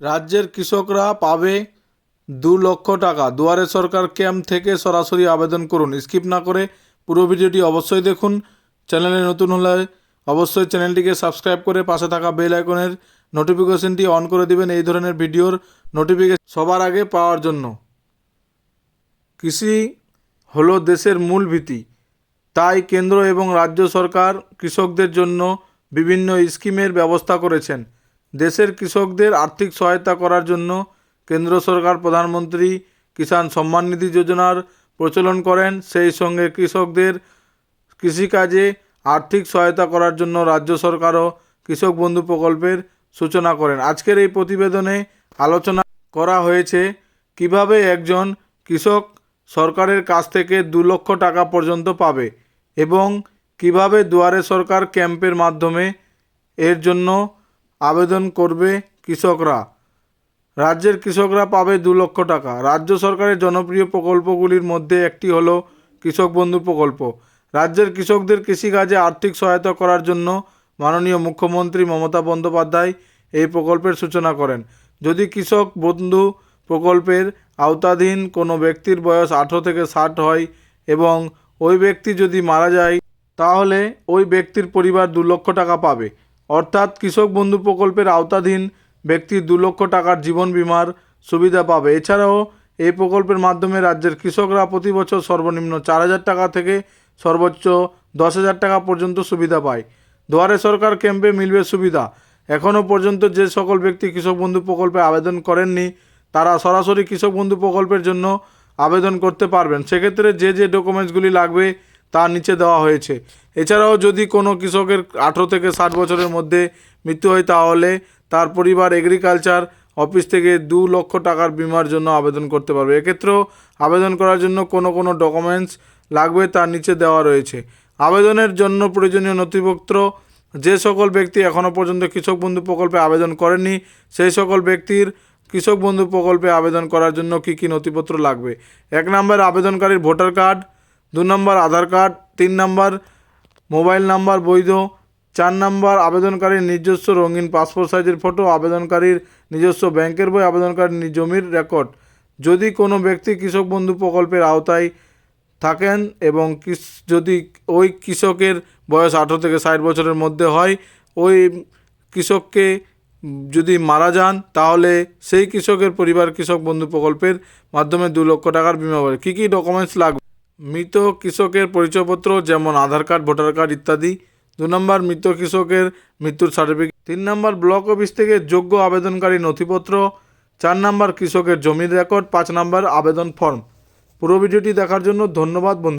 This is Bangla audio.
রাজ্যের কৃষকরা পাবে 2 লক্ষ টাকা। দুয়ারে সরকার ক্যাম্প থেকে সরাসরি আবেদন করুন। স্কিপ না করে পুরো ভিডিওটি অবশ্যই দেখুন। চ্যানেলে নতুন হলে অবশ্যই চ্যানেলটিকে সাবস্ক্রাইব করে পাশে থাকা বেল আইকনের নোটিফিকেশনটি অন করে দিবেন এই ধরনের ভিডিওর নোটিফিকেশন সবার আগে পাওয়ার জন্য। কৃষি হলো দেশের মূল ভিত্তি, তাই কেন্দ্র এবং রাজ্য সরকার কৃষকদের জন্য বিভিন্ন স্কিমের ব্যবস্থা করেছেন। দেশের কৃষকদের আর্থিক সহায়তা করার জন্য কেন্দ্র সরকার প্রধানমন্ত্রী কিষাণ সম্মান নিধি যোজনার প্রচলন করেন। সেই সঙ্গে কৃষকদের কৃষিকাজে আর্থিক সহায়তা করার জন্য রাজ্য সরকারও কৃষক বন্ধু প্রকল্পের সূচনা করেন। আজকের এই প্রতিবেদনে আলোচনা করা হয়েছে কিভাবে একজন কৃষক সরকারের কাছ থেকে 2 লক্ষ টাকা পর্যন্ত পাবে এবং কিভাবে দুয়ারে সরকার ক্যাম্পের মাধ্যমে এর জন্য আবেদন করবে কৃষকরা। রাজ্যের কৃষকরা পাবে 2 লক্ষ টাকা। রাজ্য সরকারের জনপ্রিয় প্রকল্পগুলির মধ্যে একটি হলো কৃষক বন্ধু প্রকল্প। রাজ্যের কৃষকদের কৃষিকাজে আর্থিক সহায়তা করার জন্য মাননীয় মুখ্যমন্ত্রী মমতা বন্দ্যোপাধ্যায় এই প্রকল্পের সূচনা করেন। যদি কৃষক বন্ধু প্রকল্পের আওতাধীন কোনো ব্যক্তির বয়স 18 থেকে 60 হয় এবং ওই ব্যক্তি যদি মারা যায়, তাহলে ওই ব্যক্তির পরিবার 2 লক্ষ টাকা পাবে। অর্থাৎ কৃষক বন্ধু প্রকল্পের আওতাধীন ব্যক্তি 2 লক্ষ টাকার জীবন বীমার সুবিধা পাবে। এছাড়াও এই প্রকল্পের মাধ্যমে রাজ্যের কৃষকরা প্রতি বছর সর্বনিম্ন 4,000 টাকা থেকে সর্বোচ্চ 10,000 টাকা পর্যন্ত সুবিধা পায়। দুয়ারে সরকার ক্যাম্পে মিলবে সুবিধা। এখনও পর্যন্ত যে সকল ব্যক্তি কৃষক বন্ধু প্রকল্পে আবেদন করেননি, তারা সরাসরি কৃষক বন্ধু প্রকল্পের জন্য আবেদন করতে পারবেন। সেক্ষেত্রে যে ডকুমেন্টসগুলি লাগবে তা নিচে দেওয়া হয়েছে। এছাড়াও যদি কোনো কৃষকের 18 থেকে 60 বছরের মধ্যে মৃত্যু হয়, তাহলে তার পরিবার এগ্রিকালচার অফিস থেকে 2 লক্ষ টাকার বিমার জন্য আবেদন করতে পারবে। এক্ষেত্রেও আবেদন করার জন্য কোনো ডকুমেন্টস লাগবে তার নিচে দেওয়া রয়েছে। আবেদনের জন্য প্রয়োজনীয় নথিপত্র: যে সকল ব্যক্তি এখনও পর্যন্ত কৃষক বন্ধু প্রকল্পে আবেদন করেননি, সেই সকল ব্যক্তির কৃষক বন্ধু প্রকল্পে আবেদন করার জন্য কী কী নথিপত্র লাগবে: 1 নম্বর আবেদনকারীর ভোটার কার্ড, 2 নম্বর আধার কার্ড, 3 নম্বর মোবাইল নাম্বার বৈধ, 4 নম্বর আবেদনকারীর নিজস্ব রঙিন পাসপোর্ট সাইজের ফটো, আবেদনকারীর নিজস্ব ব্যাংকের বই, আবেদনকারীর জমির রেকর্ড। যদি কোনো ব্যক্তি কৃষক বন্ধু প্রকল্পের আওতায় থাকেন এবং যদি ওই কৃষকের বয়স 18 থেকে 60 বছরের মধ্যে হয়, ওই কৃষককে যদি মারা যান, তাহলে সেই কৃষকের পরিবার কৃষক বন্ধু প্রকল্পের মাধ্যমে 2 লক্ষ টাকার বিমা পাবে। কী কী ডকুমেন্টস লাগবে: মৃত কৃষকের পরিচয়পত্র যেমন আধার কার্ড, ভোটার কার্ড ইত্যাদি। 2 নম্বর মৃত কৃষকের মৃত্যুর সার্টিফিকেট। 3 নম্বর ব্লক অফিস থেকে যোগ্য আবেদনকারী নথিপত্র। 4 নম্বর কৃষকের জমির রেকর্ড। 5 নম্বর আবেদন ফর্ম। পুরো ভিডিওটি দেখার জন্য ধন্যবাদ বন্ধু।